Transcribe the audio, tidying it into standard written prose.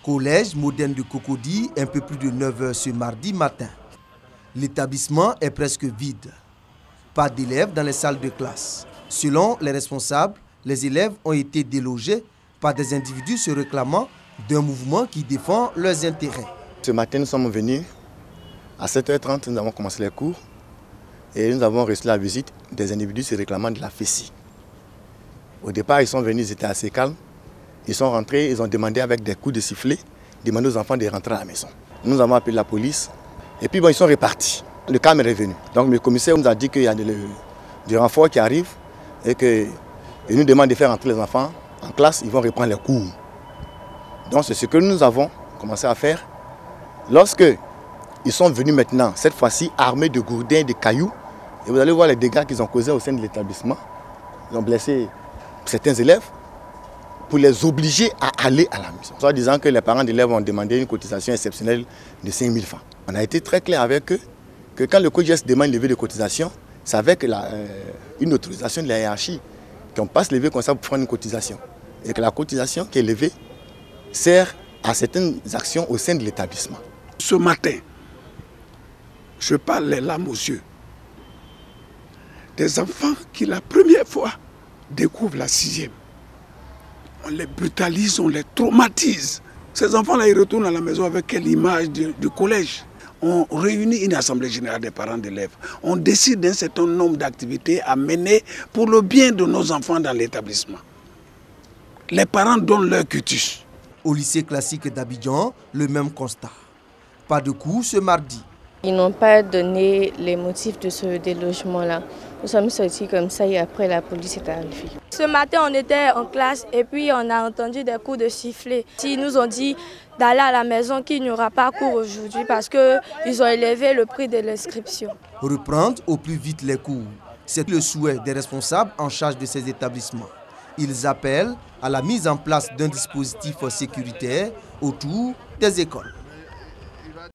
Collège moderne de Cocody, un peu plus de 9 h ce mardi matin. L'établissement est presque vide. Pas d'élèves dans les salles de classe. Selon les responsables, les élèves ont été délogés par des individus se réclamant d'un mouvement qui défend leurs intérêts. Ce matin, nous sommes venus à 7 h 30, nous avons commencé les cours et nous avons reçu la visite des individus se réclamant de la FESI. Au départ, ils sont venus, ils étaient assez calmes. Ils sont rentrés, ils ont demandé avec des coups de sifflet, demandé aux enfants de rentrer à la maison. Nous avons appelé la police et puis ils sont repartis. Le calme est revenu. Donc le commissaire nous a dit qu'il y a des renforts qui arrivent et qu'il nous demande de faire entrer les enfants en classe, ils vont reprendre les cours. Donc c'est ce que nous avons commencé à faire. Lorsque ils sont venus maintenant, cette fois-ci armés de gourdins, de cailloux, et vous allez voir les dégâts qu'ils ont causés au sein de l'établissement. Ils ont blessé certains élèves pour les obliger à aller à la maison. Soit disant que les parents d'élèves ont demandé une cotisation exceptionnelle de 5 000 francs. On a été très clair avec eux que quand le COJES demande une levée de cotisation, c'est avec une autorisation de la hiérarchie qu'on passe lever comme ça pour prendre une cotisation. Et que la cotisation qui est levée sert à certaines actions au sein de l'établissement. Ce matin, je parle les larmes aux yeux des enfants qui la première fois découvrent la 6e. On les brutalise, on les traumatise. Ces enfants-là, ils retournent à la maison avec quelle image du collège? On réunit une assemblée générale des parents d'élèves. On décide d'un certain nombre d'activités à mener pour le bien de nos enfants dans l'établissement. Les parents donnent leur quitus. Au lycée classique d'Abidjan, le même constat. Pas de cours ce mardi. Ils n'ont pas donné les motifs de ce délogement-là. Nous sommes sortis comme ça et après la police est arrivée. Ce matin, on était en classe et puis on a entendu des coups de sifflet. Ils nous ont dit d'aller à la maison, qu'il n'y aura pas cours aujourd'hui parce qu'ils ont élevé le prix de l'inscription. Reprendre au plus vite les cours, c'est le souhait des responsables en charge de ces établissements. Ils appellent à la mise en place d'un dispositif sécuritaire autour des écoles.